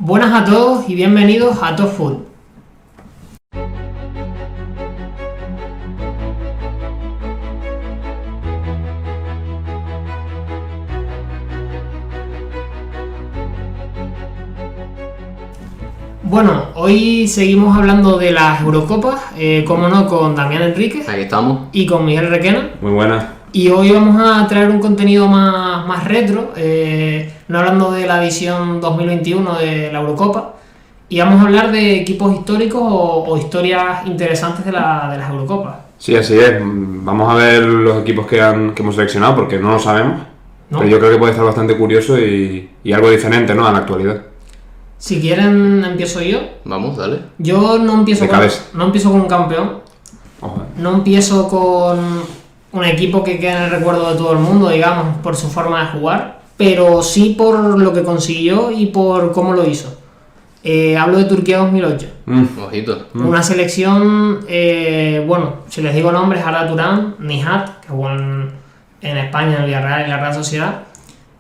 Buenas a todos y bienvenidos a Top Food. Bueno, hoy seguimos hablando de las Eurocopas, como no, con Damián Enríquez. Aquí estamos. Y con Miguel Requena. Muy buenas. Y hoy vamos a traer un contenido más retro, no hablando de la edición 2021 de la Eurocopa, y vamos a hablar de equipos históricos o historias interesantes de las Eurocopas. Sí, así es. Vamos a ver los equipos que hemos seleccionado porque no lo sabemos, ¿No? pero yo creo que puede estar bastante curioso y algo diferente, ¿no?, a la actualidad. Si quieren, empiezo yo. Vamos, dale. Yo no empiezo con un campeón, Ojo. no empiezo con un equipo que quede en el recuerdo de todo el mundo, digamos, por su forma de jugar, pero sí por lo que consiguió y por cómo lo hizo. Hablo de Turquía 2008. Ojito. Una selección, bueno, si les digo nombres, Arda Turan, Nihat, que jugó en España, en el Villarreal y la Real Sociedad.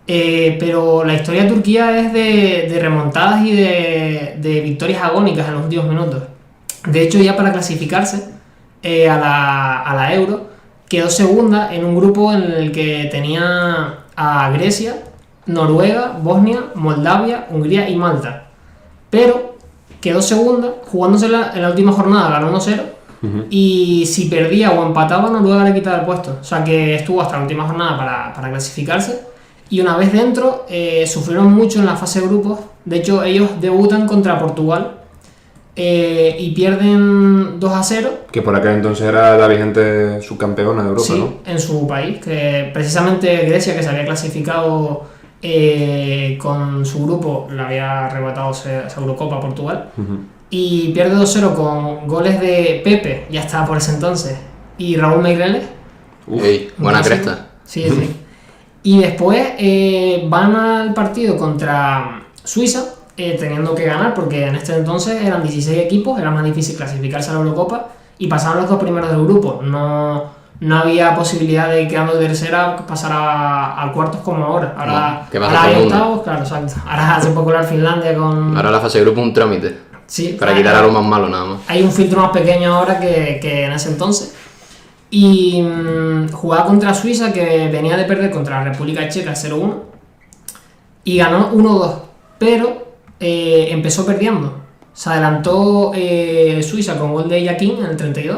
Pero la historia de Turquía es de remontadas y de victorias agónicas en los últimos minutos. De hecho, ya para clasificarse a la Euro, quedó segunda en un grupo en el que tenía a Grecia, Noruega, Bosnia, Moldavia, Hungría y Malta. Pero quedó segunda, jugándosela en la última jornada, ganó 1-0. Y si perdía o empataba, Noruega le quitaba el puesto. O sea que estuvo hasta la última jornada para clasificarse. Y una vez dentro, sufrieron mucho en la fase de grupos. De hecho, ellos debutan contra Portugal y pierden 2-0. Que por aquel entonces era la vigente subcampeona de Europa, sí, ¿no? En su país, que precisamente Grecia, que se había clasificado con su grupo, le había arrebatado esa Eurocopa a Portugal. Y pierde 2-0 con goles de Pepe, ya estaba por ese entonces, y Raúl Meireles. Ey, buena cresta. Sí, sí. Y después van al partido contra Suiza, teniendo que ganar, porque en este entonces eran 16 equipos, era más difícil clasificarse a la Eurocopa, y pasaron los dos primeros del grupo. No había posibilidad de, quedando tercera, pasar a cuartos como ahora. Ahora, ¿qué pasa ahora hay todo el mundo? octavos, claro, exacto. Ahora hace popular Finlandia con... Ahora la fase de grupo es un trámite. Sí, Para quitar a lo más malo nada más. hay un filtro más pequeño ahora que en ese entonces. Y jugaba contra Suiza, que venía de perder contra la República Checa 0-1, y ganó 1-2, pero empezó perdiendo. Se adelantó Suiza con gol de Yakin en el 32,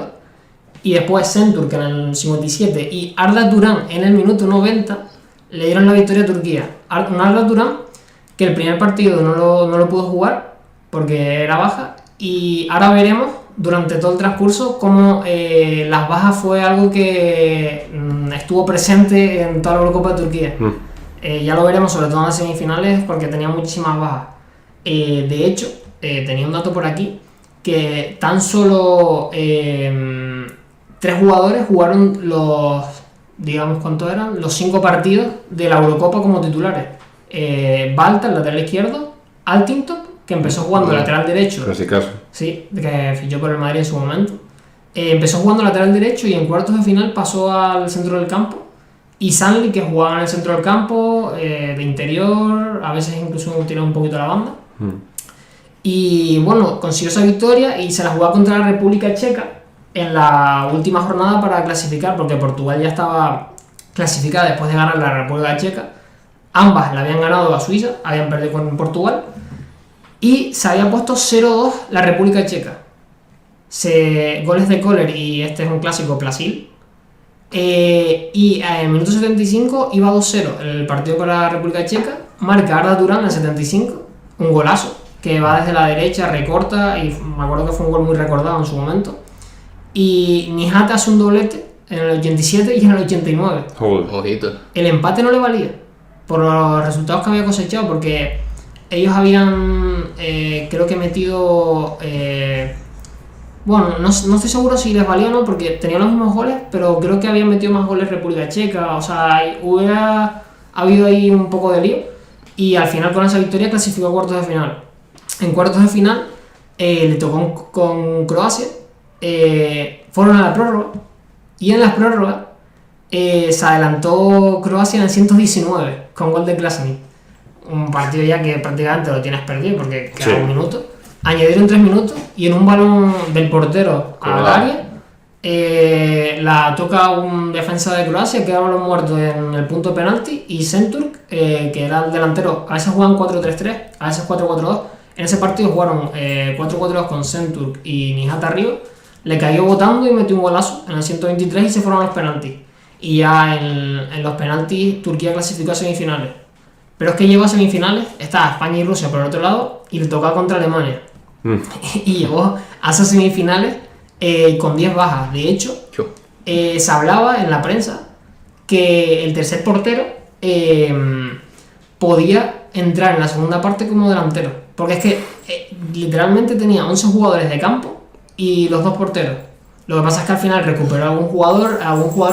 y después Şentürk en el 57 y Arda Turan en el minuto 90 le dieron la victoria a Turquía. Un Arda Turan que el primer partido no lo pudo jugar porque era baja, y ahora veremos durante todo el transcurso cómo las bajas fue algo que estuvo presente en toda la Eurocopa de Turquía. Ya lo veremos, sobre todo en las semifinales, porque tenía muchísimas bajas. De hecho, tenía un dato por aquí, que tan solo 3 jugadores jugaron digamos, ¿cuántos eran? Los 5 partidos de la Eurocopa como titulares. Balta, el lateral izquierdo, Altintop, que empezó jugando lateral derecho. Clasicazo. Sí, que fichó por el Madrid en su momento. Empezó jugando lateral derecho y en cuartos de final pasó al centro del campo. Y Sanli, que jugaba en el centro del campo, de interior, a veces incluso tiraba un poquito a la banda. Y bueno, consiguió esa victoria y se la jugaba contra la República Checa en la última jornada para clasificar, porque Portugal ya estaba clasificada después de ganar la República Checa. Ambas la habían ganado a Suiza, habían perdido con Portugal. Y se había puesto 0-2 la República Checa. Goles de Kohler, y este es un clásico, Plasil. Y en el minuto 75 iba 2-0 el partido con la República Checa. Marca Arda Turan en el 75, un golazo que va desde la derecha, recorta, y me acuerdo que fue un gol muy recordado en su momento. Y Nihat hace un doblete en el 87 y en el 89. Joder. Ojito. El empate no le valía por los resultados que había cosechado, porque ellos habían, creo que metido... bueno, no estoy seguro si les valía o no, porque tenían los mismos goles, pero creo que habían metido más goles República Checa. O sea, hubiera habido ahí un poco de lío, y al final con esa victoria clasificó a cuartos de final. En cuartos de final le tocó con Croacia, fueron a la prórroga, y en las prórrogas se adelantó Croacia en el 119 con gol de Klasnic. un partido ya que prácticamente lo tienes perdido porque queda Sí. un minuto. Añadieron 3 minutos y en un balón del portero al Colgado. área la toca un defensa de Croacia, queda balón muerto en el punto de penalti, y Šenturk, que era el delantero, a veces juegan 4-3-3, a veces 4-4-2. En ese partido jugaron 4-4-2 con Šenturk y Nihat arriba, le cayó botando y metió un golazo en el 123 y se fueron a los penaltis. Y ya en los penaltis Turquía clasificó a semifinales. Pero es que llegó a semifinales, estaba España y Rusia por el otro lado y le tocaba contra Alemania. Y llegó a esas semifinales con 10 bajas. De hecho, Chu. se hablaba en la prensa que el tercer portero podía entrar en la segunda parte como delantero. Porque es que literalmente tenía 11 jugadores de campo y los 2 porteros. Lo que pasa es que al final recuperó a algún jugador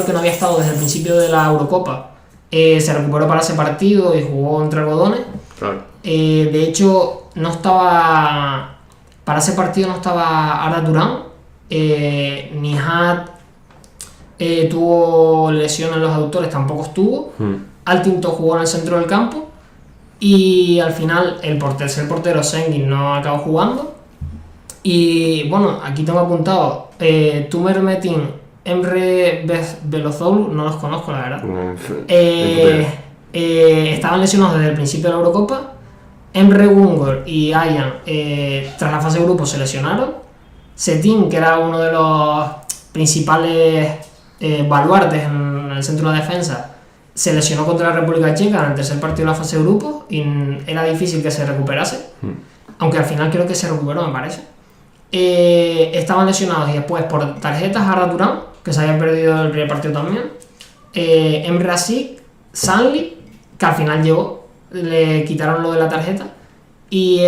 que no había estado desde el principio de la Eurocopa. Se recuperó para ese partido y jugó entre algodones. Claro. De hecho, no estaba. Para ese partido no estaba Arda Turan. Nihat tuvo lesión en los aductores, tampoco estuvo. Altinto jugó en el centro del campo. Y al final el tercer portero, Şengün, no acabó jugando. Y bueno, aquí tengo apuntado Tumer Metin, Emre Belözoğlu, no los conozco la verdad. Estaban lesionados desde el principio de la Eurocopa. Emre Güngör y Ayhan tras la fase de grupo se lesionaron. Çetin, que era uno de los principales baluartes en el centro de la defensa, se lesionó contra la República Checa en el tercer partido de la fase de grupo y era difícil que se recuperase, aunque al final creo que se recuperó, me parece. Estaban lesionados y después por tarjetas Arda Turan, que se había perdido el primer partido también, Emre Asik, Sanli, que al final llegó, le quitaron lo de la tarjeta, y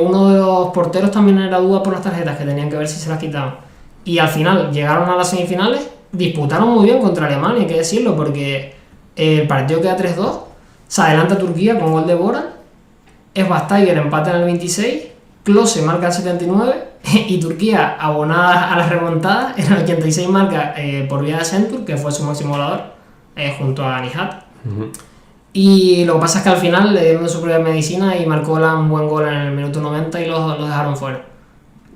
uno de los porteros también era duda por las tarjetas, que tenían que ver si se las quitaban. Y al final llegaron a las semifinales, disputaron muy bien contra Alemania, hay que decirlo, porque el partido queda 3-2, se adelanta Turquía con gol de Bora, Svasteiger empata en el 26, Klose marca el 79 y Turquía, abonada a la remontada, en el 86 marca por vía de Şenturk, que fue su máximo goleador, junto a Nihat. Y lo que pasa es que al final le dieron de su propia medicina y marcó un buen gol en el minuto 90 y los dejaron fuera.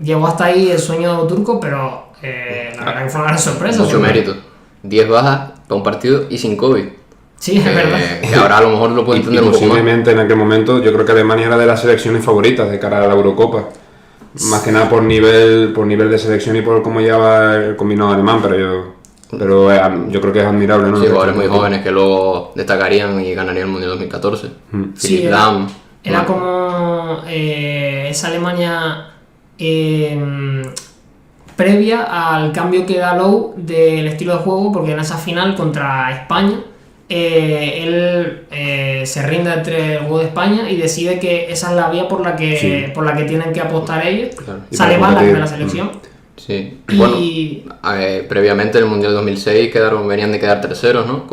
Llegó hasta ahí el sueño turco, pero la verdad que fue una gran sorpresa. Mucho mérito. 10 bajas para un partido y sin COVID. Sí, es verdad. Que ahora a lo mejor lo puede Y entender un poco más. posiblemente en aquel momento yo creo que Alemania era de las selecciones favoritas de cara a la Eurocopa. Más que nada por nivel de selección y por cómo lleva el combinado alemán, pero yo creo que es admirable, ¿no? Sí, jugadores muy jóvenes que luego destacarían y ganarían el Mundial 2014. Sí, Philipp Lahm. era como esa Alemania previa al cambio que da Lowe del estilo de juego, porque en esa final contra España él se rinde entre el juego de España y decide que esa es la vía por la que tienen que apostar ellos. Claro. Y Sale para Ballack de competir. la selección. Sí. Y- Bueno, previamente en el Mundial 2006 venían de quedar terceros, ¿no?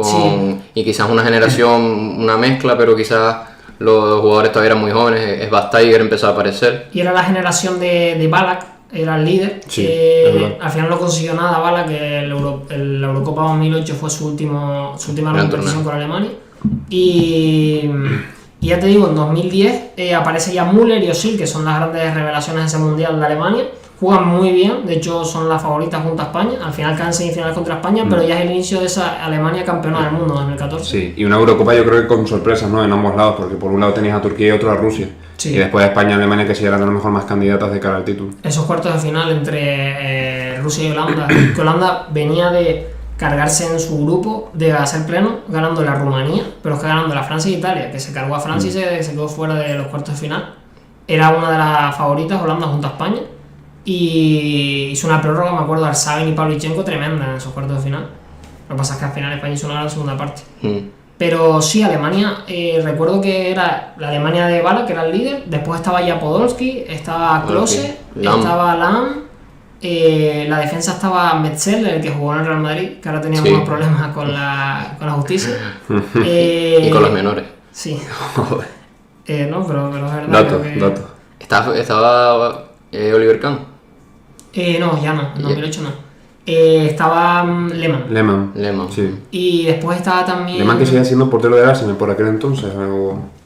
Y quizás una generación, una mezcla, pero quizás los jugadores todavía eran muy jóvenes. Svasteiger empezó a aparecer. Y era la generación de Ballack, era el líder. Sí, es verdad. Al final no consiguió nada Ballack, que la Eurocopa 2008 fue su última Gran competición torneo. con Alemania. Y ya te digo, en 2010 aparece ya Müller y Özil, que son las grandes revelaciones de ese mundial de Alemania. Juegan muy bien, de hecho son las favoritas junto a España. Al final caen semifinales contra España, pero ya es el inicio de esa Alemania campeona del mundo 2014. Sí, y una Eurocopa yo creo que con sorpresas, ¿no? En ambos lados, porque por un lado tenías a Turquía y otro a Rusia. Sí. Y después España y Alemania, que sí eran a lo mejor más candidatas de cara al título. Esos cuartos de final entre Rusia y Holanda, que Holanda venía de cargarse en su grupo, de hacer pleno, ganando la Rumanía, pero es que ganando la Francia e Italia, que se cargó a Francia y se quedó fuera de los cuartos de final. Era una de las favoritas, Holanda junto a España, y hizo una prórroga, me acuerdo, Arshavin y Pavlyuchenko tremenda en esos cuartos de final. Lo que pasa es que al final España hizo una gran segunda parte. Pero sí, Alemania, recuerdo que era la Alemania de Ballack, que era el líder, después estaba ya Podolski, estaba Klose, Lahm. estaba Lahm, la defensa estaba Metzel, el que jugó en el Real Madrid, que ahora tenía Sí. unos problemas con la justicia. Y con los menores. Sí. No, pero es verdad. Datos, creo que- datos. Estaba Oliver Kahn. No, ya no, en 2008 no. Estaba Lehmann. Lehmann. Lehmann. Sí. Y después estaba también... Lehmann que seguía siendo portero del Arsenal por aquel entonces.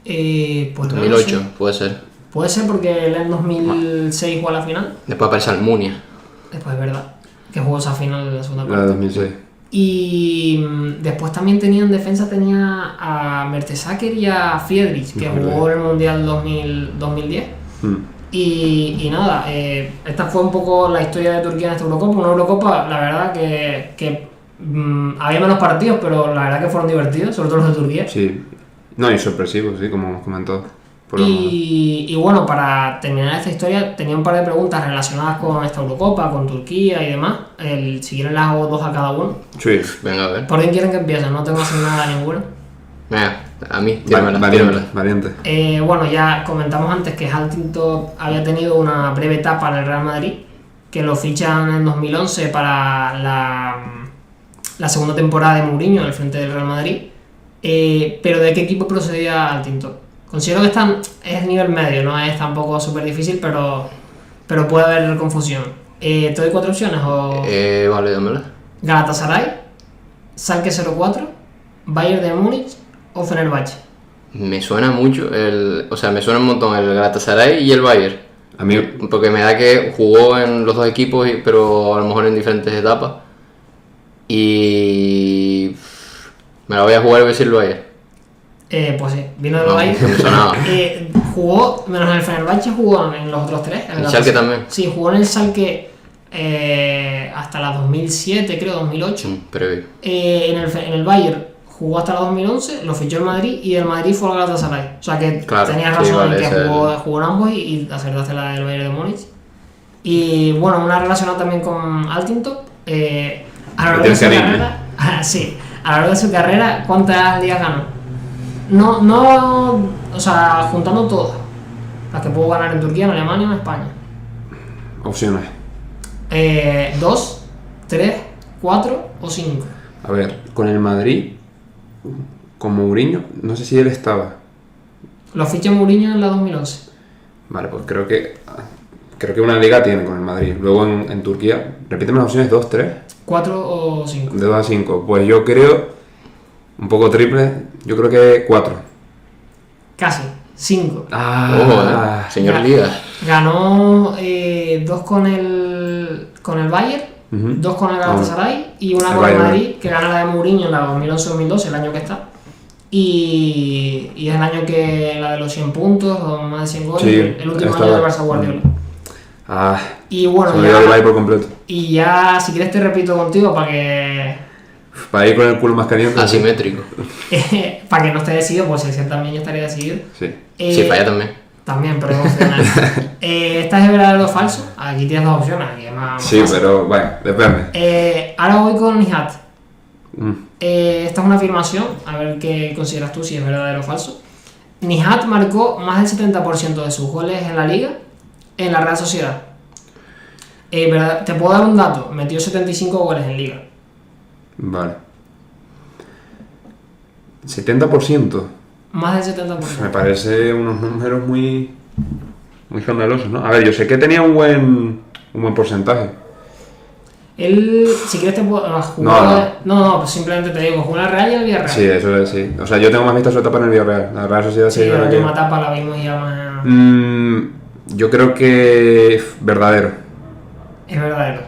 Pues no lo 2008, sé. puede ser. Puede ser porque él en 2006 jugó a la final. Después aparece Almunia. Después es verdad que jugó esa final de la segunda La de parte. 2006. Y después también tenía en defensa a Mertesacker y a Friedrich, que jugó en el Mundial 2010. Y nada, esta fue un poco la historia de Turquía en esta Eurocopa. Una Eurocopa, la verdad, que había menos partidos, pero la verdad que fueron divertidos, sobre todo los de Turquía. Sí. No, y sorpresivos, sí, como hemos comentado. Por lo menos. Y bueno, para terminar esta historia, tenía un par de preguntas relacionadas con esta Eurocopa, con Turquía y demás. Si quieren, las hago dos a cada uno. Sí. Venga, a ver. ¿Por quién quieren que empiecen? No tengo asignada ninguna. Venga, a mí, tíramela. Variante. Bueno, ya comentamos antes que Huntington había tenido una breve etapa en el Real Madrid, que lo fichan en 2011 para la segunda temporada de Mourinho al frente del Real Madrid. Pero ¿de qué equipo procedía Huntington? Considero que es nivel medio, no es tampoco súper difícil, pero puede haber confusión. ¿Te doy 4 opciones o...? Vale, dámela. Galatasaray, Schalke 04, Bayern de Múnich o Fenerbahce. Me suena mucho, me suena un montón el Galatasaray y el Bayern. A mí, Porque me da que jugó en los dos equipos, pero a lo mejor en diferentes etapas. Y... me la voy a jugar y voy a decir el Bayern. Pues sí, vino del No, Bayern. que me sonaba. Jugó, menos en el Fenerbahce, jugó en los otros tres. ¿El Schalke también? Sí, jugó en el Schalke hasta la 2007, creo, 2008. Previo. En el Bayern jugó hasta la 2011, lo fichó el Madrid y del Madrid fue al Galatasaray. O sea que Claro, tenías sí, razón vale, en que jugó en ambos y acertaste la del Bayern de Múnich. Y bueno, una relacionada también con Huntington. A lo largo de su carrera, sí, a lo largo de su carrera, ¿cuántas ligas ganó? No, o sea, juntando todas. Las que puedo ganar en Turquía, en Alemania o en España. opciones. 2, 3, 4 o 5. A ver, con el Madrid, con Mourinho, no sé si él estaba. Lo ficha Mourinho en la 2011. Vale, pues creo que una liga tiene con el Madrid. Luego en Turquía, repíteme las opciones, 2, 3. 4 o 5. De 2 a 5. Pues yo creo, un poco triple, yo creo que 4. Casi. 5. Señor Liga. Ganó 2 con el Bayern, 2 con el Galatasaray y una El con el Bayern. Madrid, que gana la de Mourinho en la 2011-2012, el año que está. Y es el año que la de los 100 puntos o más de 100 goles, Sí, el último estaba. año del Barça Guardiola. Se Y bueno, me olvidó el Bayern por completo. y ya si quieres te repito contigo para que Para ir con el culo más caliente. Asimétrico. para que no esté decidido, pues el también ya estaría decidido. Sí. Sí, falla también. También, pero emocional. ¿Esta es verdadero o falso? Aquí tienes dos opciones. Aquí es más Sí, fácil. pero bueno, depende. Ahora voy con Nihat. Mm. Esta es una afirmación, a ver qué consideras tú si es verdadero o falso. Nihat marcó más del 70% de sus goles en la liga en la Real Sociedad. Te puedo dar un dato, metió 75 goles en liga. Vale. 70%. Más del 70%. Me parece unos números muy escandalosos, ¿no? A ver, yo sé que tenía un buen porcentaje. Él, si quieres te puedo jugar... No, pues simplemente te digo, jugó en la Real y en el Villarreal. Sí, eso es, sí. O sea, yo tengo más vista su etapa en el Villarreal. La Real Sociedad Sí, sí. la creo que- última etapa la vimos ya más... Yo creo que verdadero. Es verdadero.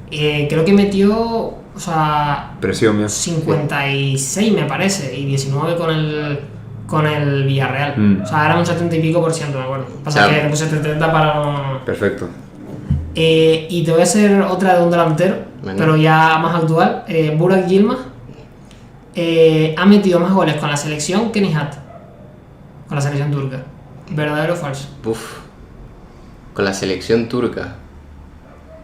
Creo que metió, o sea, Presión mía. 56 me parece, y 19 con el Villarreal. O sea, era un 70 y pico %, me acuerdo. Pasa O sea, que le puse 70 para no... Perfecto. Y te voy a hacer otra de un delantero, Venga. pero ya más actual. Burak Yilmaz ha metido más goles con la selección que Nihat. Con la selección turca. ¿Verdadero o falso? Uf. Con la selección turca.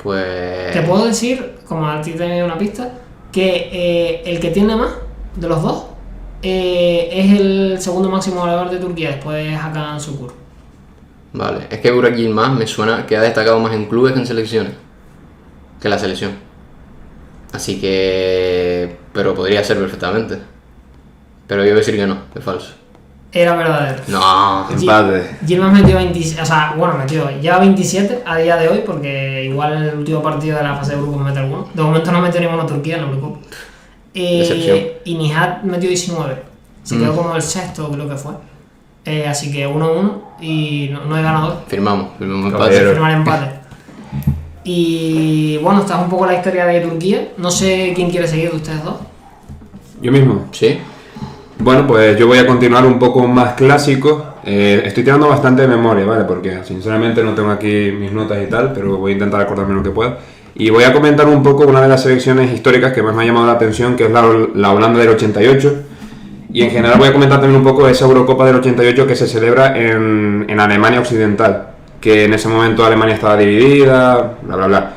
Pues... Te puedo decir, como a ti te doy una pista, que el que tiene más de los dos es el segundo máximo goleador de Turquía después de Hakan Şükür. Vale, es que Burak Yilmaz me suena que ha destacado más en clubes que en selecciones. Que en la selección. Así que... pero podría ser perfectamente. Pero yo voy a decir que no, es falso. Era verdadero. No. Empate. Yilmaz metió 27, o sea, bueno, lleva 27 a día de hoy porque igual en el último partido de la fase de grupos mete alguno. De momento no metió ninguno Turquía en la Eurocopa. Decepción. Y Nihat metió 19. Se quedó como el sexto, creo que fue. Así que 1-1 y no hay ganador. Firmamos empate. Caballero. Firmar empate. Y bueno, esta es un poco la historia de Turquía. No sé quién quiere seguir de ustedes dos. Yo mismo. Sí. Bueno, pues yo voy a continuar un poco más clásico. Estoy tirando bastante de memoria, ¿vale? Porque sinceramente no tengo aquí mis notas y tal, pero voy a intentar acordarme lo que pueda. Y voy a comentar un poco una de las selecciones históricas que más me ha llamado la atención, que es la Holanda del 88. Y en general voy a comentar también un poco esa Eurocopa del 88 que se celebra en Alemania Occidental, que en ese momento Alemania estaba dividida, bla bla bla.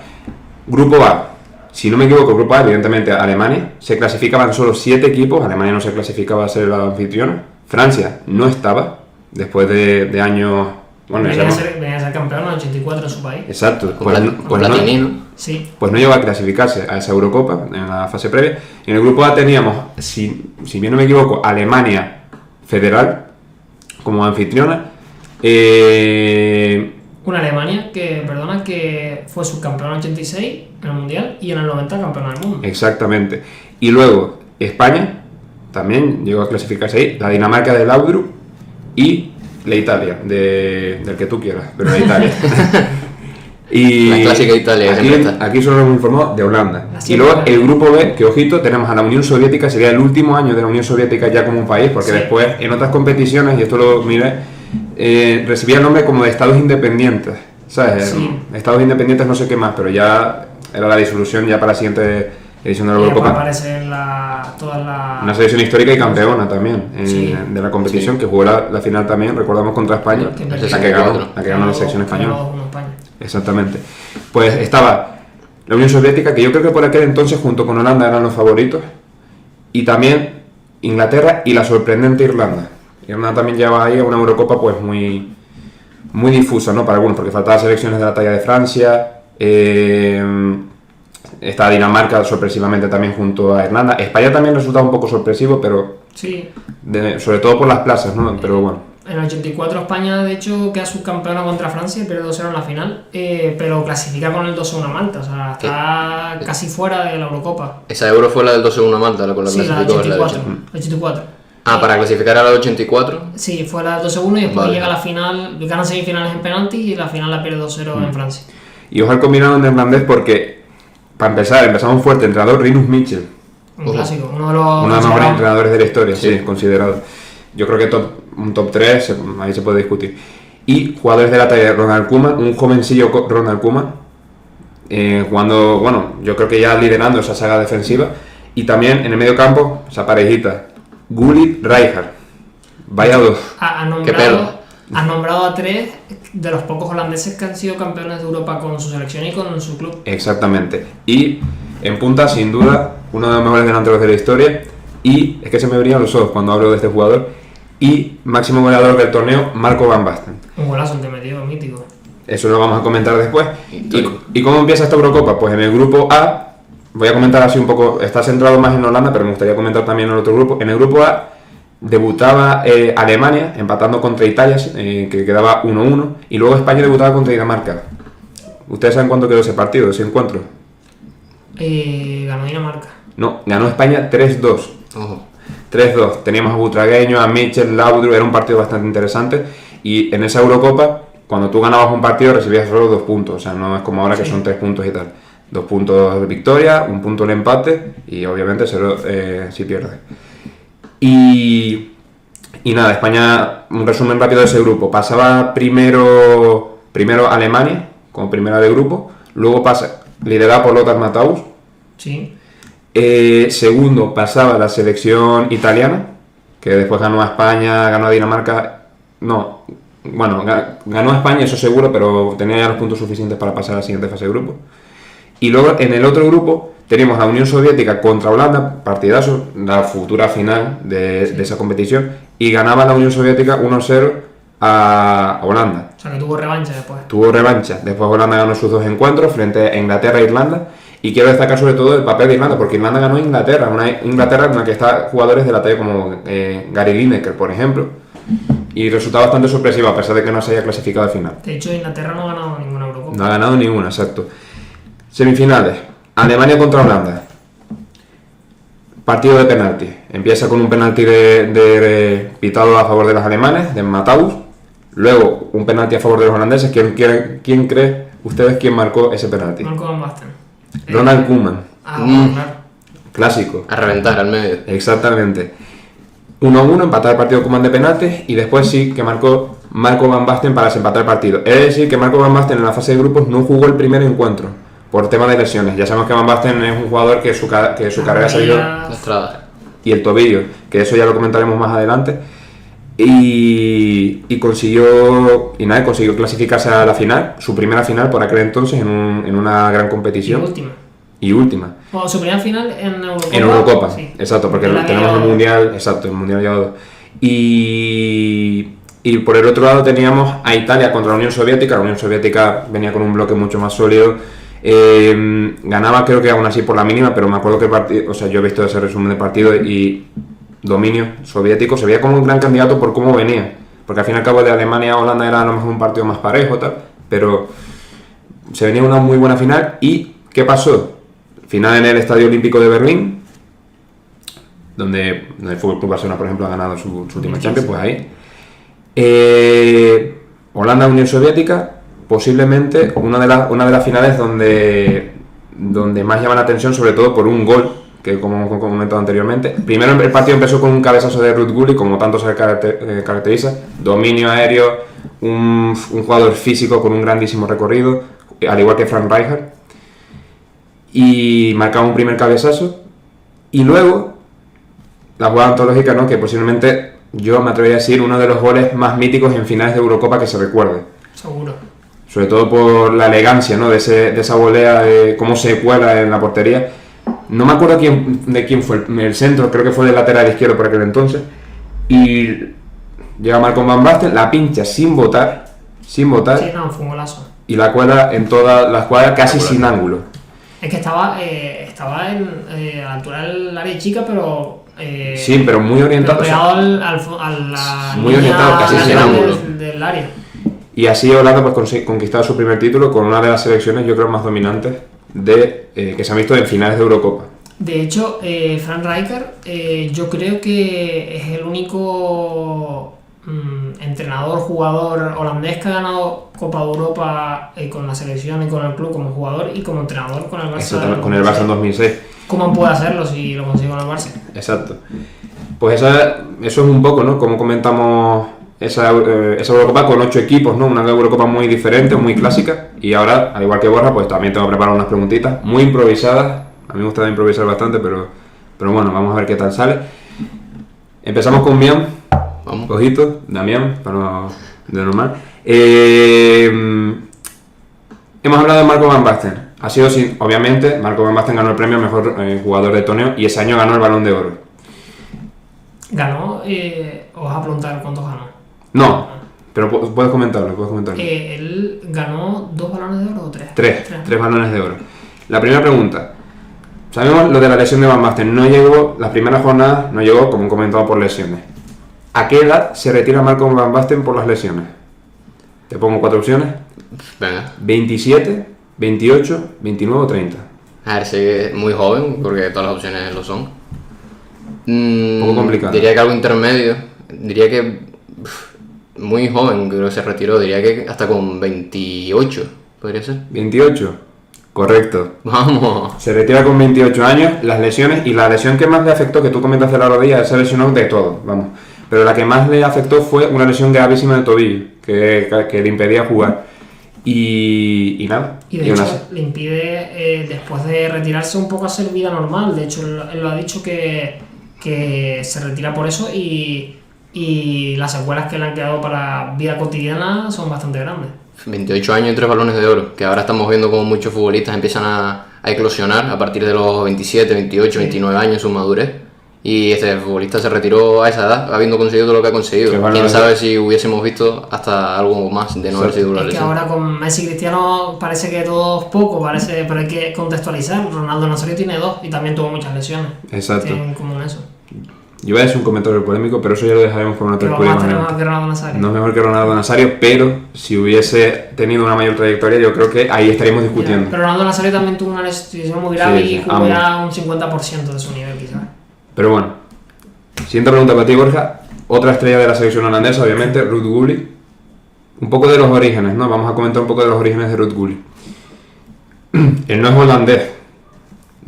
Grupo A, si no me equivoco, Grupo A, evidentemente Alemania, se clasificaban solo 7 equipos, Alemania no se clasificaba a ser la anfitriona, Francia no estaba, después de años... Bueno, Venía a ser campeón en el 84 en su país. exacto, Con Platini, ¿no? Sí. pues no llegó a clasificarse a esa Eurocopa en la fase previa. En el grupo A teníamos, si bien no me equivoco, Alemania Federal como anfitriona. Una Alemania que fue subcampeón en el 86 en el Mundial y en el 90 campeón del mundo. Exactamente. Y luego España también llegó a clasificarse ahí, la Dinamarca de Laudrup y la Italia, del que tú quieras, pero la Italia. Y La clásica Italia, aquí, siempre está. aquí solo hemos informado de Holanda. Así Y luego es. el grupo B, que ojito, tenemos a la Unión Soviética, sería el último año de la Unión Soviética ya como un país, porque Sí. después en otras competiciones, y esto lo miré, recibía el nombre como de Estados Independientes, ¿sabes? Sí. Estados Independientes no sé qué más, pero ya era la disolución ya para la siguiente edición de la Y después Eurocopa. aparecen todas las... Una selección histórica y campeona también Sí. de la competición, que jugó la final también, recordamos, contra España, Que la perdió. que ganó la selección española. España. Exactamente. Pues estaba la Unión Soviética, que yo creo que por aquel entonces junto con Holanda eran los favoritos, y también Inglaterra y la sorprendente Irlanda. Irlanda también llevaba ahí a una Eurocopa pues muy difusa, ¿no? Para algunos, porque faltaban selecciones de la talla de Francia, está Dinamarca sorpresivamente también junto a Irlanda. España también resultaba un poco sorpresivo, pero Sí. sobre todo por las plazas, ¿no? Pero bueno. En el 84 España, de hecho, queda subcampeona contra Francia y pierde 2-0 en la final, pero clasifica con el 2-1 a Malta, o sea, está casi fuera de la Eurocopa. Esa Euro fue la del 2-1 Malta, la con la Sí, la del clasificó. 84. Ah, para clasificar a la del 84. Sí, fue la del 2-1 y después Vale. llega a la final, gana semifinales en penalti y la final la pierde 2-0 en Francia. Y ojo al combinado neerlandés porque, para empezar, empezamos fuerte, entrenador Rinus Michel. Un Ojo. clásico, uno de Uno los de los mejores considerados- entrenadores de la historia, sí, Sí. considerado. Yo creo que un top 3, ahí se puede discutir. Y jugadores de la talla de Ronald Koeman, un jovencillo Ronald Koeman, jugando, bueno, yo creo que ya liderando esa saga defensiva. Y también en el medio campo, esa parejita, Gullit Rijkaard. Vaya dos. Ha Qué pelo. nombrado a 3 de los pocos holandeses que han sido campeones de Europa con su selección y con su club. Exactamente. Y en punta, sin duda, uno de los mejores delanteros de la historia. Y es que se me brillan los ojos cuando hablo de este jugador. Y máximo goleador del torneo, Marco Van Basten. Un golazo que metió, mítico. Eso lo vamos a comentar después. Histórico. ¿Y cómo empieza esta Eurocopa? Pues en el grupo A, voy a comentar así un poco, está centrado más en Holanda, pero me gustaría comentar también en el otro grupo. En el grupo A debutaba Alemania, empatando contra Italia, que quedaba 1-1, y luego España debutaba contra Dinamarca. ¿Ustedes saben cuánto quedó ese partido, ese encuentro? Ganó Dinamarca. No, ganó España 3-2. Ojo. 3-2. Teníamos a Butragueño, a Mitchell, Laudrup, era un partido bastante interesante. Y en esa Eurocopa, cuando tú ganabas un partido, recibías solo 2 puntos. O sea, no es como ahora que Sí. son 3 puntos y tal. 2 puntos de victoria, 1 punto el empate y obviamente 0 si pierdes. Y nada, España, un resumen rápido de ese grupo. Pasaba primero Alemania, como primera de grupo. Luego pasa, liderada por Lothar Matthaus. Sí. Segundo pasaba la selección italiana, que después ganó a España, ganó a Dinamarca. No, bueno, ganó a España, eso seguro, pero tenía ya los puntos suficientes para pasar a la siguiente fase de grupo. Y luego en el otro grupo teníamos a Unión Soviética contra Holanda, partidazo, la futura final de esa competición, y ganaba la Unión Soviética 1-0 a Holanda. O sea, que tuvo revancha después. Tuvo revancha. Después Holanda ganó sus 2 encuentros frente a Inglaterra e Irlanda. Y quiero destacar sobre todo el papel de Irlanda, porque Irlanda ganó a Inglaterra. Una Inglaterra en la que está jugadores de la talla como Gary Lineker, por ejemplo. Y resultaba bastante sorpresivo, a pesar de que no se haya clasificado al final. De hecho, Inglaterra no ha ganado ninguna Eurocopa. No ha ganado ninguna, exacto. Semifinales. Alemania contra Holanda. Partido de penalti. Empieza con un penalti de pitado a favor de los alemanes, de Mataus. Luego un penalti a favor de los holandeses. ¿Quién cree ustedes quién marcó ese penalti? Marco Van Basten. Ronald Koeman. Bueno, claro. Clásico. A reventar al medio. Exactamente. 1-1, empatar el partido Koeman de penaltis y después sí que marcó Marco Van Basten para desempatar el partido. Es decir, que Marco Van Basten en la fase de grupos no jugó el primer encuentro por tema de lesiones. Ya sabemos que Van Basten es un jugador que su carrera ha salido... Y el tobillo, que eso ya lo comentaremos más adelante. Y consiguió clasificarse a la final, su primera final por aquel entonces en una gran competición. Y última. Bueno, su primera final en Eurocopa. En Eurocopa, sí. Exacto, porque tenemos el Mundial, exacto, el Mundial llevado. Y por el otro lado teníamos a Italia contra la Unión Soviética. La Unión Soviética venía con un bloque mucho más sólido. Ganaba creo que aún así por la mínima, pero me acuerdo que el partido, o sea, yo he visto ese resumen de partido y dominio soviético, se veía como un gran candidato por cómo venía, porque al fin y al cabo de Alemania a Holanda era a lo mejor un partido más parejo, tal, pero se venía una muy buena final. ¿Y qué pasó? Final en el Estadio Olímpico de Berlín, donde el Fútbol Club Barcelona, por ejemplo, ha ganado su última Champions, pues ahí. Holanda-Unión Soviética, posiblemente una de las finales donde más llama la atención, sobre todo por un gol, que como he comentado anteriormente. Primero el partido empezó con un cabezazo de Ruud Gullit, como tanto se caracteriza, dominio aéreo, un jugador físico con un grandísimo recorrido, al igual que Frank Rijkaard, y marcaba un primer cabezazo, y luego la jugada antológica, ¿no?, que posiblemente yo me atrevería a decir uno de los goles más míticos en finales de Eurocopa que se recuerde. Seguro. Sobre todo por la elegancia, ¿no?, de esa volea, de cómo se cuela en la portería. No me acuerdo de quién fue el centro, creo que fue del lateral izquierdo por aquel entonces. Y llega Marco Van Basten, la pincha sin botar. Sí, no, fue un golazo. Y la cuela en toda la escuadra casi sin ángulo. Es que estaba a la altura del área chica, pero... sí, pero muy orientado. Pero pegado a la muy orientado, casi sin ángulo. Del área. Y así Holanda pues conquistaba su primer título con una de las selecciones, yo creo, más dominantes que se han visto en finales de Eurocopa. De hecho, Frank Rijkaard, yo creo que es el único entrenador, jugador holandés que ha ganado Copa de Europa con la selección y con el club como jugador y como entrenador con el Barça. Exactamente, con el Barça en 2006. ¿Cómo puede hacerlo si lo consigue con el Barça? Exacto. Pues eso es un poco, ¿no?, como comentamos esa Eurocopa con 8 equipos, ¿no?, una Eurocopa muy diferente, muy clásica. Y ahora, al igual que Borja, pues también tengo preparado unas preguntitas muy improvisadas. A mí me gusta improvisar bastante, pero bueno, vamos a ver qué tal sale. Empezamos con Mian. Vamos. Ojito, Damián, para de normal. Hemos hablado de Marco Van Basten. Ha sido, obviamente, Marco Van Basten ganó el premio a mejor jugador de torneo y ese año ganó el Balón de Oro. ¿Ganó? ¿Os vas a preguntar cuántos ganó? No, pero puedes comentarlo. Él ganó 2 balones de oro o 3. 3 balones de oro. La primera pregunta. Sabemos lo de la lesión de Van Basten. Las primeras jornadas no llegó, como he comentado, por lesiones. ¿A qué edad se retira Marco Van Basten por las lesiones? Te pongo 4 opciones. Venga. 27, 28, 29 o 30. A ver, sí, es muy joven, porque todas las opciones lo son. Un poco complicado. Diría que algo intermedio. Diría que muy joven, creo que se retiró. Diría que hasta con 28, podría ser. 28, correcto. Vamos. Se retira con 28 años. Las lesiones, y la lesión que más le afectó, que tú comentas de la rodilla, se lesionó de todo, vamos. Pero la que más le afectó fue una lesión gravísima del tobillo, que le impedía jugar. Y nada. Y de hecho le impide, después de retirarse, un poco hacer vida normal. De hecho, él lo ha dicho que se retira por eso y las secuelas que le han quedado para vida cotidiana son bastante grandes. 28 años y 3 balones de oro, que ahora estamos viendo como muchos futbolistas empiezan a eclosionar a partir de los 27, 28, 29 años, su madurez. Y este futbolista se retiró a esa edad, habiendo conseguido todo lo que ha conseguido. Quién sabe si hubiésemos visto hasta algo más de no haber sido la lesión. Es que ahora con Messi y Cristiano parece que todo es poco, pero hay que contextualizar. Ronaldo Nazario tiene 2 y también tuvo muchas lesiones. Exacto. Tienen en común eso. Yo voy a decir un comentario polémico, pero eso ya lo dejaremos por una tertulia. No es mejor que Ronaldo Nazario. No es mejor que Ronaldo Nazario, pero si hubiese tenido una mayor trayectoria, yo creo que ahí estaríamos discutiendo. Pero Ronaldo Nazario también tuvo una lesión muy grave y jugó ya un 50% de su nivel, quizás. Pero bueno, Siguiente pregunta para ti, Borja. Otra estrella de la selección holandesa, obviamente, Ruud Gullit. Un poco de los orígenes, ¿no? Vamos a comentar un poco de los orígenes de Ruud Gullit. Él no es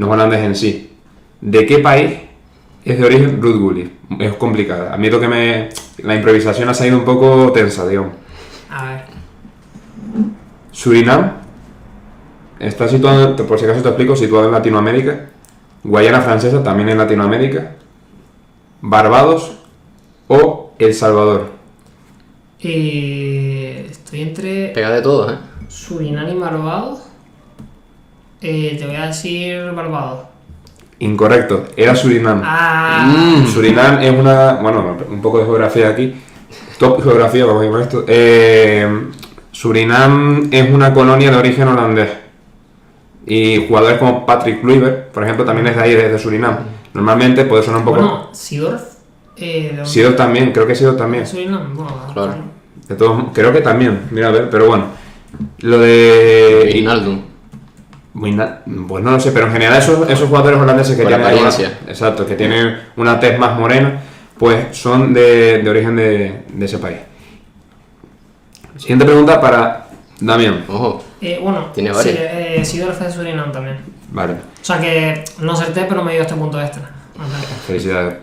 holandés en sí. ¿De qué país es de origen Ruud Gullit? Es complicada. A mí la improvisación ha salido un poco tensa, digamos. A ver. Surinam está situado, por si acaso te explico, situado en Latinoamérica. Guayana Francesa, también en Latinoamérica. Barbados o El Salvador. Estoy entre Pega de todo, ¿eh? Surinam y Barbados. Te voy a decir Barbados. Incorrecto, era Surinam. Surinam es un poco de geografía aquí. Top geografía, vamos a llamar esto. Surinam es una colonia de origen holandés. Y jugadores como Patrick Kluivert, por ejemplo, también es de ahí, desde Surinam. Normalmente puede sonar un poco... Bueno, Seedorf. Seedorf también, creo que Seedorf también. Surinam, bueno, Claro. De todos, creo que también, mira a ver, pero bueno. Lo de... Wijnaldum. Pues no lo sé, pero en general esos jugadores holandeses que Por tienen... apariencia. Exacto, que tienen una tez más morena, pues son de origen de ese país. Siguiente pregunta para Damián. Ojo. Bueno, Tiene varias. sí, Seedorf es de Surinam también. Vale, O sea que no acerté, pero me dio este punto extra. felicidades.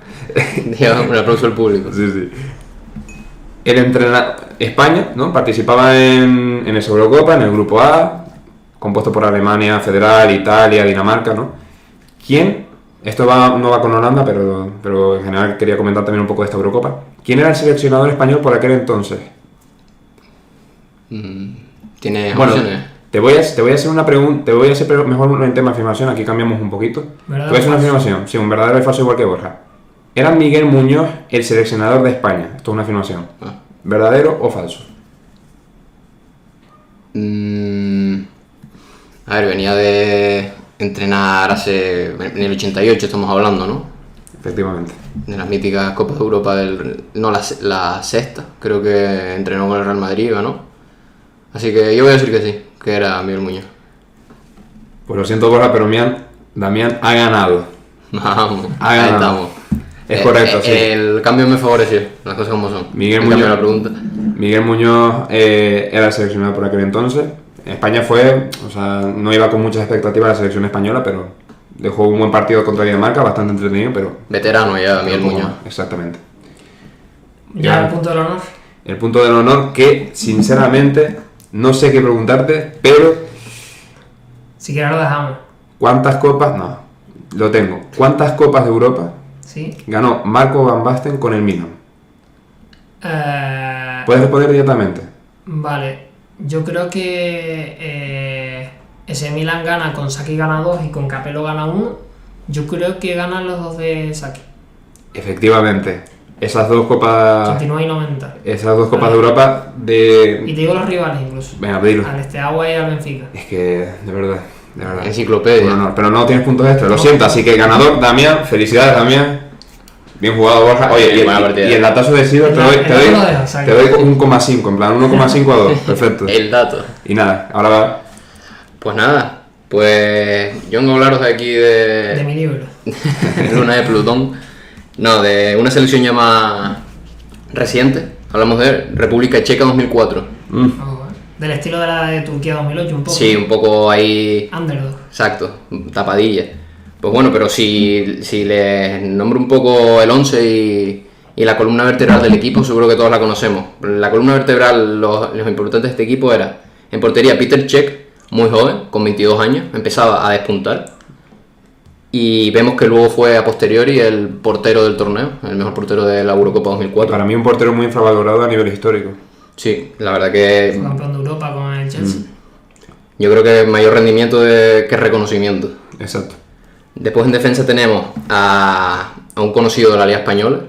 Digamos, un aplauso al público. Sí, sí. El entrenador... España, ¿no? Participaba en esa Eurocopa, en el grupo A, compuesto por Alemania Federal, Italia, Dinamarca, ¿no? ¿Quién? Esto no va con Holanda, pero en general quería comentar también un poco de esta Eurocopa. ¿Quién era el seleccionador español por aquel entonces? Tiene Bueno, opciones. te voy a hacer una pregunta, te voy a hacer mejor un tema de afirmación, aquí cambiamos un poquito. Te voy a hacer una afirmación, sí, un verdadero y falso igual que Borja. ¿Era Miguel Muñoz el seleccionador de España? Esto es una afirmación. Ah. ¿Verdadero o falso? A ver, venía de entrenar en el 88, estamos hablando, ¿no? Efectivamente. De las míticas Copas de Europa la sexta, creo que entrenó con el Real Madrid, ¿no? Así que yo voy a decir que sí, que era Miguel Muñoz. Pues lo siento, Borja, pero Damián ha ganado. Vamos, Ha ahí ganado. estamos. Es correcto, sí. El cambio me favoreció, las cosas como son. Miguel El cambio Muñoz. de la pregunta. Miguel Muñoz era seleccionado por aquel entonces. España no iba con muchas expectativas a la selección española, pero dejó un buen partido contra Dinamarca, bastante entretenido, pero... Veterano ya, Miguel Muñoz. Exactamente. Ya el punto del honor. El punto del honor que, sinceramente, no sé qué preguntarte, pero Si quieres lo dejamos. ¿cuántas copas? No, lo tengo. ¿Cuántas copas de Europa ¿Sí? ganó Marco Van Basten con el Milan? Eh, Puedes responder directamente. Vale. Yo creo que ese Milan gana con Saki gana 2 y con Capello gana 1. Yo creo que ganan los dos de Saki. Efectivamente, esas dos copas 89 y 90. de Europa Y de... te digo los rivales incluso. Venga, pedilo. Al Steaua y al Benfica. Es que, de verdad. Enciclopedia. Un honor, pero no tienes puntos extra, lo siento, así que ganador, Damián, felicidades, Damián. Bien jugado, Borja. Oye, Buena partida. y el datazo de Sido te doy El te doy 1,5, en plan 1,5 a 2, perfecto. El dato. Y nada, ahora va. Pues nada, pues yo vengo a hablaros de aquí De mi libro. Luna de Plutón. No, de una selección ya más reciente. Hablamos de República Checa 2004. Vamos a ver. Del estilo de la de Turquía 2008, un poco. Sí, un poco ahí. Underdog. Exacto, tapadilla. Pues bueno, pero si les nombro un poco el 11 y la columna vertebral del equipo, seguro que todos la conocemos. La columna vertebral, los importantes de este equipo era en portería Peter Cech, muy joven, con 22 años, empezaba a despuntar. Y vemos que luego fue a posteriori el portero del torneo, el mejor portero de la Eurocopa 2004. Para mí un portero muy infravalorado a nivel histórico. Sí, la verdad que Fue campeón de Europa con el Chelsea. yo creo que mayor rendimiento que reconocimiento. Exacto. Después en defensa tenemos a un conocido de la Liga Española,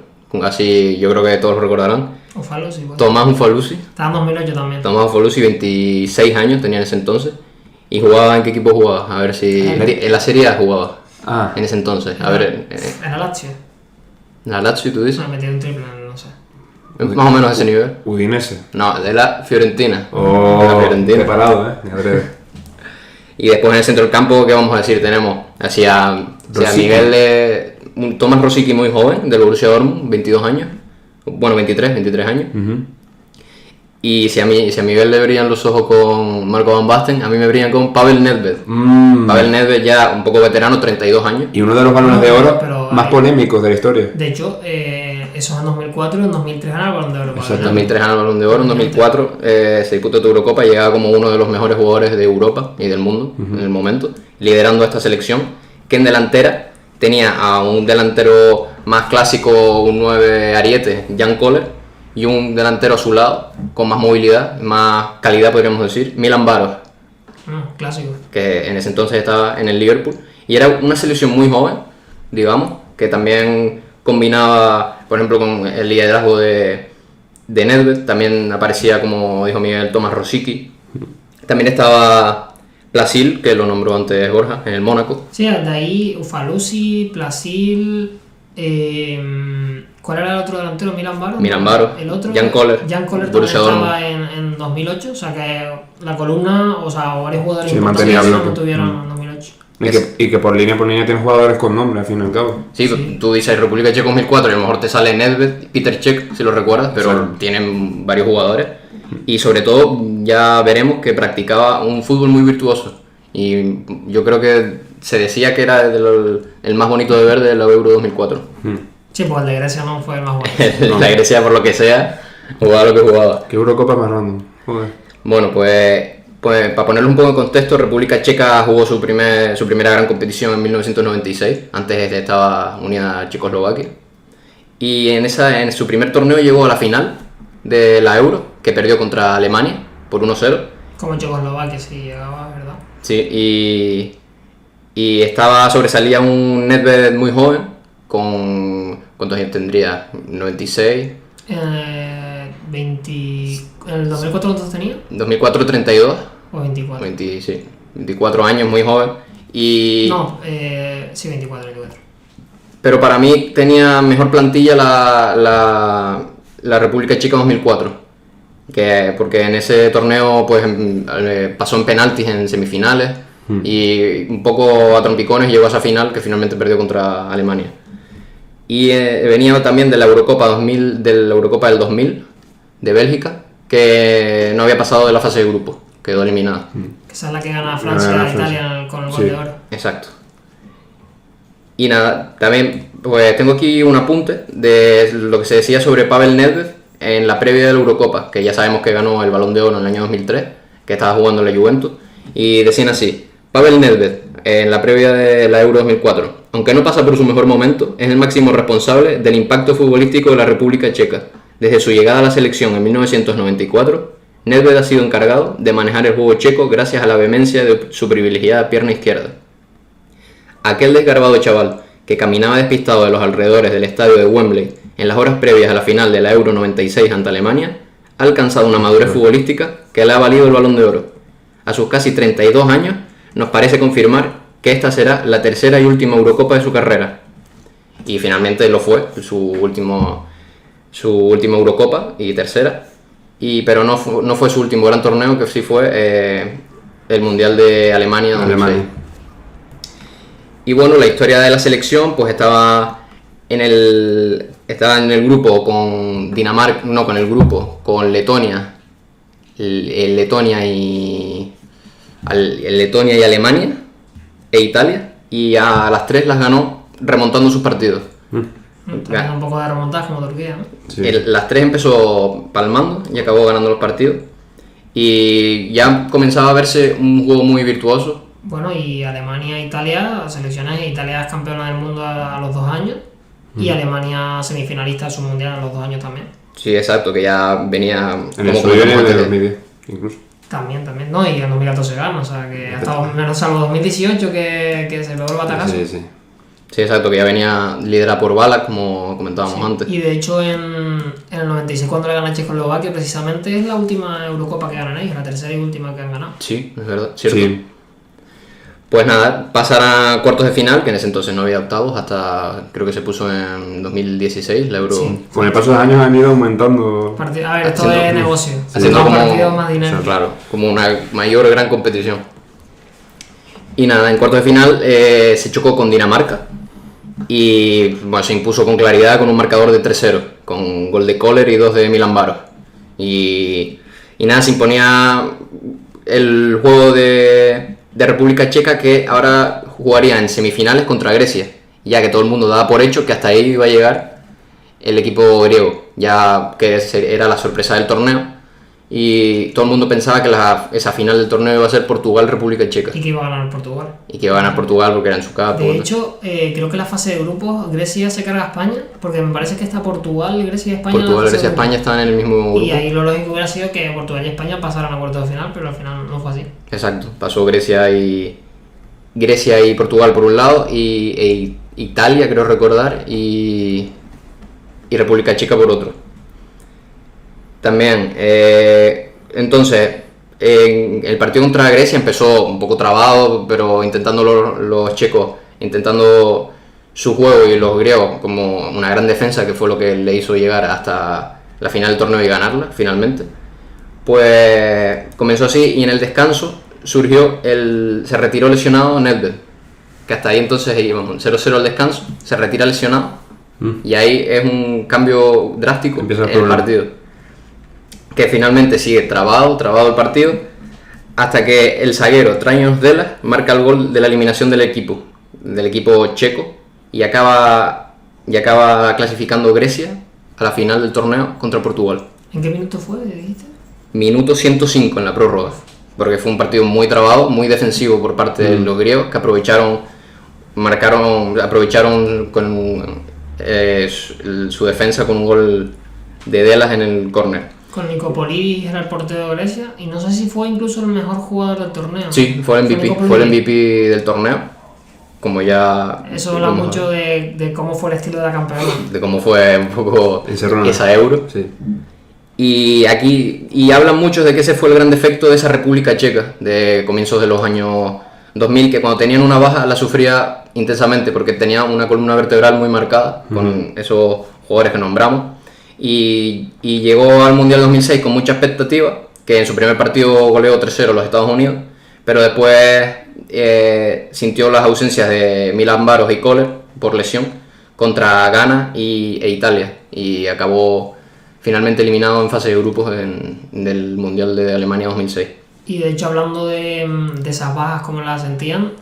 así yo creo que todos lo recordarán, Ufalosi, pues. Tomás Ufaluzzi. Estaba en 2008 también. Tomás Ufaluzzi, 26 años tenía en ese entonces. ¿Y jugaba en qué equipo jugaba? A ver si... En la Serie A jugaba Ah, en ese entonces. A ver, Era Lazio. ¿la Lazio tú dices? Me metido un triple, no sé. Más o menos a ese nivel. Udinese. No, de la Fiorentina. Oh, De la Fiorentina. preparado, ni breve. Y después en el centro del campo, ¿qué vamos a decir? Tenemos hacia Rosicky. Miguel de... un Thomas Rosicky muy joven, del Borussia Dortmund, 22 años. Bueno, 23 años. Y si a Miguel le brillan los ojos con Marco Van Basten, a mí me brillan con Pavel Nedved. Pavel Nedved ya un poco veterano, 32 años. Y uno de los balones de oro pero más polémicos de la historia. De hecho, eso es en 2004 y en 2003 gana el Balón de Oro. En 2003 gana el Balón de Oro, en 2004 se disputó tu Eurocopa y llegaba como uno de los mejores jugadores de Europa y del mundo en el momento, liderando esta selección, que en delantera tenía a un delantero más clásico, un 9 ariete, Jan Koller, y un delantero a su lado, con más movilidad, más calidad podríamos decir, Milan Baros, clásico. que en ese entonces estaba en el Liverpool, y era una selección muy joven, digamos, que también combinaba, por ejemplo, con el liderazgo de Nedved, también aparecía, como dijo Miguel, Thomas Rosicky, también estaba Plasil, que lo nombró antes Borja, en el Mónaco. Sí, de ahí Ufalusi, Plasil, ¿cuál era el otro delantero? Milan Baros. El otro, Jan Koller también Borussia estaba en 2008, o sea que la columna, o sea, varios jugadores Sí, importantes mantenía se bloque. mantuvieron en 2008. Y que por línea tiene jugadores con nombre, al fin y al cabo. Sí, tú dices República Checa 2004 y a lo mejor te sale Nedved, Peter Cech, si lo recuerdas, pero Sí. tienen varios jugadores. Y sobre todo ya veremos que practicaba un fútbol muy virtuoso. Y yo creo que se decía que era el más bonito de ver de la Euro 2004. Sí, pues el de Grecia no fue el más bueno. La Grecia, por lo que sea, jugaba lo que jugaba. ¿Qué Eurocopa más random? Joder. Bueno, pues para ponerlo un poco en contexto, República Checa jugó su primera gran competición en 1996, antes estaba unida a Checoslovaquia, y en su primer torneo llegó a la final de la Euro, que perdió contra Alemania por 1-0. Como en Checoslovaquia, sí llegaba, ¿verdad? Sí, y sobresalía un Nedved muy joven, ¿cuántos años tendría? 96. 20... ¿En el 2004 cuántos tenía? 2004, 32. ¿O 24? 24 años, muy joven. Y... No, sí, 24. Pero para mí tenía mejor plantilla la República Checa 2004. Porque en ese torneo pues pasó en penaltis en semifinales y un poco a trompicones llegó a esa final que finalmente perdió contra Alemania. Y venía también de la Eurocopa del 2000 de Bélgica, que no había pasado de la fase de grupo, quedó eliminada. Que esa es la que gana Francia e Italia con el gol de oro. Exacto. Y nada, también pues tengo aquí un apunte de lo que se decía sobre Pavel Nedved en la previa de la Eurocopa, que ya sabemos que ganó el Balón de Oro en el año 2003, que estaba jugando en la Juventus, y decían así: Pavel Nedved, en la previa de la Euro 2004, aunque no pasa por su mejor momento, es el máximo responsable del impacto futbolístico de la República Checa. Desde su llegada a la selección en 1994, Nedved ha sido encargado de manejar el juego checo gracias a la vehemencia de su privilegiada pierna izquierda. Aquel desgarbado chaval que caminaba despistado de los alrededores del estadio de Wembley en las horas previas a la final de la Euro 96 ante Alemania, ha alcanzado una madurez futbolística que le ha valido el Balón de Oro. A sus casi 32 años, nos parece confirmar que esta será la tercera y última Eurocopa de su carrera. Y finalmente lo fue, su última Eurocopa y tercera. Pero no fue su último gran torneo, que sí fue el Mundial de Alemania 2006. Y bueno, la historia de la selección pues estaba en el grupo con Dinamarca, no, con el grupo con Letonia, Letonia y Alemania e Italia, y a las tres las ganó remontando sus partidos. También un poco de remontaje como Turquía, ¿no? Sí. Las tres empezó palmando y acabó ganando los partidos, y ya comenzaba a verse un juego muy virtuoso. Bueno, y Alemania e Italia, selecciones, Italia es campeona del mundo a los 2 años y Alemania semifinalista de su mundial a los 2 años también. Sí, exacto, que ya venía En el suyo y en el de 2010, incluso. También, no, y en 2014 gana, o sea que ha estado menos salvo 2018 que se logró el batacazo. Sí, exacto, que ya venía liderada por Ballack, como comentábamos antes. Y de hecho en el 96 cuando le gana a Checoslovaquia precisamente es la última Eurocopa que ganan ellos, la tercera y última que han ganado. Sí, es verdad, cierto. Sí. Pues nada, pasar a cuartos de final, que en ese entonces no había octavos, hasta creo que se puso en 2016, la Euro. Sí. Con el paso de los años han ido aumentando. A ver, esto es negocio. Haciendo Más como, partidos, más dinero. claro, como una mayor gran competición. Y nada, en cuartos de final se chocó con Dinamarca, y bueno, se impuso con claridad con un marcador de 3-0, con gol de Kohler y 2 de Milan Baros. Y nada, se imponía el juego de República Checa, que ahora jugaría en semifinales contra Grecia, ya que todo el mundo daba por hecho que hasta ahí iba a llegar el equipo griego, ya que era la sorpresa del torneo, y todo el mundo pensaba que esa final del torneo iba a ser Portugal-República Checa. Y que iba a ganar Portugal. Y que iba a ganar Portugal porque era en su campo. De hecho, creo que la fase de grupos, Grecia se carga a España, porque me parece que está Portugal, Grecia y España. Portugal, Grecia y España estaban en el mismo grupo. Y ahí lo lógico hubiera sido que Portugal y España pasaran a cuartos de final, pero al final no fue así. Exacto, pasó Grecia y Portugal por un lado, y Italia, creo recordar, y República Checa por otro. También, entonces, el partido contra Grecia empezó un poco trabado, pero intentando los checos, intentando su juego, y los griegos como una gran defensa, que fue lo que le hizo llegar hasta la final del torneo y ganarla finalmente. Pues comenzó así, y en el descanso se retiró lesionado Nedved, que hasta ahí entonces íbamos 0-0 al descanso, se retira lesionado, y ahí es un cambio drástico en el partido, que finalmente sigue trabado el partido, hasta que el zaguero Traños Delas marca el gol de la eliminación del equipo checo, y acaba clasificando Grecia a la final del torneo contra Portugal. ¿En qué minuto fue, dijiste? Minuto 105 en la prórroga, porque fue un partido muy trabado, muy defensivo por parte de los griegos, que aprovecharon con su defensa con un gol de Delas en el córner. Con Nicopolis era el portero de Grecia, y no sé si fue incluso el mejor jugador del torneo. Sí, fue el MVP del torneo, como ya... Eso habla mucho de cómo fue el estilo de la campeona. De cómo fue un poco Encerrona. Esa Euro. Sí. Y hablan mucho de que ese fue el gran defecto de esa República Checa de comienzos de los años 2000, que cuando tenían una baja la sufría intensamente, porque tenía una columna vertebral muy marcada con esos jugadores que nombramos. Y llegó al Mundial 2006 con mucha expectativa, que en su primer partido goleó 3-0 a los Estados Unidos, pero después sintió las ausencias de Milan Baros y Kohler por lesión contra Ghana e Italia, y acabó finalmente eliminado en fase de grupos del Mundial de Alemania 2006. Y de hecho, hablando de esas bajas, como las sentían,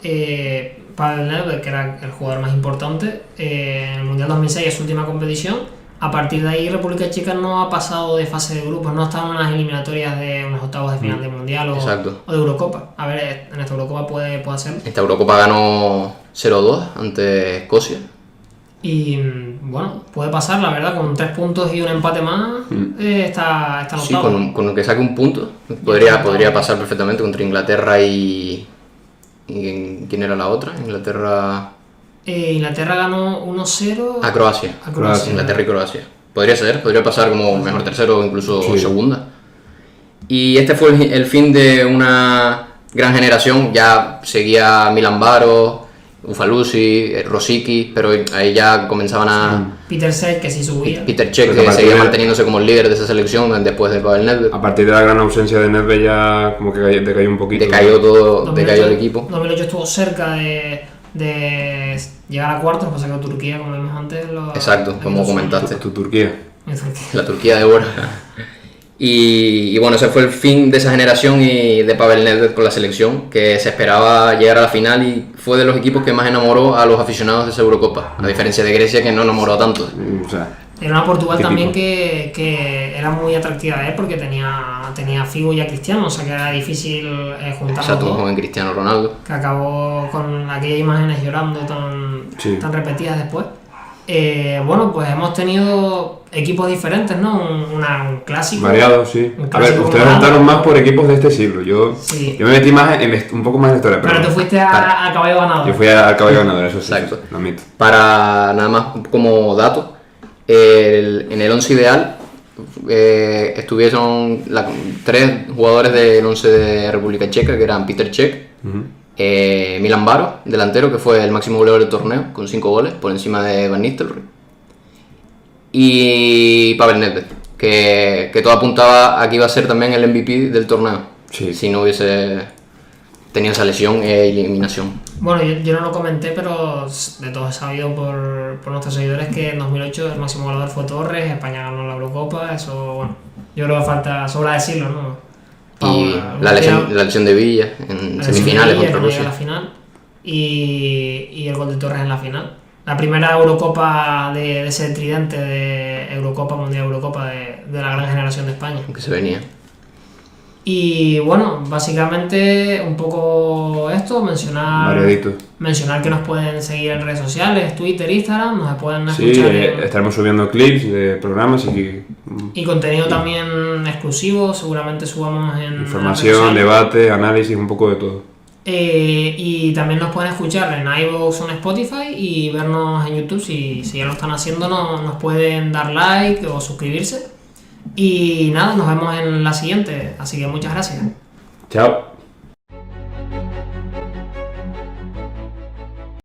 Pavel Nedved, que era el jugador más importante, en el Mundial 2006 es su última competición. A partir de ahí, República Checa no ha pasado de fase de grupos, no ha estado en unas eliminatorias de unos octavos de final de Mundial o de Eurocopa. A ver, en esta Eurocopa puede ser. Esta Eurocopa ganó 0-2 ante Escocia. Y bueno, puede pasar, la verdad, con 3 puntos y un empate más, está anotado. Sí, con que saque un punto, podría pasar perfectamente contra Inglaterra y ¿quién era la otra? Inglaterra ganó 1-0 a Croacia. Inglaterra y Croacia. Podría pasar como mejor tercero o incluso segunda. Y este fue el fin de una gran generación. Ya seguía Milan Baros, Ufaluzzi, Rosicky, pero ahí ya comenzaban a... Peter Cech, que sí subía. Peter Cech, que seguía manteniéndose como el líder de esa selección después de Pavel Nedved. A partir de la gran ausencia de Nedved ya como que decayó un poquito. Decayó el equipo. 2008 estuvo cerca de llegar a cuartos, pasa que Turquía, como vimos antes... Exacto, como comentaste. Tu Turquía. La Turquía de oro. Y bueno, ese fue el fin de esa generación y de Pavel Nedved con la selección, que se esperaba llegar a la final, y fue de los equipos que más enamoró a los aficionados de esa Eurocopa, a diferencia de Grecia, que no enamoró tanto. O sea, era una Portugal típico. También que era muy atractiva a él, porque tenía a Figo y a Cristiano, o sea que era difícil juntarlos. Exacto, un dos, joven Cristiano Ronaldo. que acabó con aquellas imágenes llorando tan repetidas después. Bueno, pues hemos tenido equipos diferentes, ¿no? Un clásico. Variado, sí. Un A ver, clásico ustedes como optaron más por equipos de este siglo. Yo me metí más un poco más en la historia. Pero tú fuiste a caballo ganador. Yo fui al caballo ganador, eso sí. Exacto. Lo admito. Para nada más como dato, en el 11 ideal estuvieron 3 jugadores del 11 de República Checa, que eran Peter Cech, Milan Baros, delantero, que fue el máximo goleador del torneo con 5 goles por encima de Van Nistelrooy, y Pavel Nedved, que todo apuntaba a que iba a ser también el MVP del torneo, si no hubiese tenía esa lesión e eliminación. Bueno, yo no lo comenté, pero de todo es sabido por nuestros seguidores que en 2008 el máximo goleador fue Torres, España ganó la Eurocopa, eso, bueno, yo creo que sobra decirlo, ¿no? Y la lesión de Villa en semifinales contra Rusia. La final, y el gol de Torres en la final. La primera Eurocopa de ese tridente de Eurocopa, Mundial Eurocopa de la gran generación de España. Que se venía. Y bueno, básicamente un poco esto, mencionar que nos pueden seguir en redes sociales, Twitter, Instagram, nos pueden escuchar. Sí, estaremos subiendo clips de programas y contenido también exclusivo, seguramente subamos en información, debate, análisis, un poco de todo. Y también nos pueden escuchar en iVoox o en Spotify y vernos en YouTube, si ya lo están haciendo nos pueden dar like o suscribirse. Y nada, nos vemos en la siguiente, así que muchas gracias. Chao.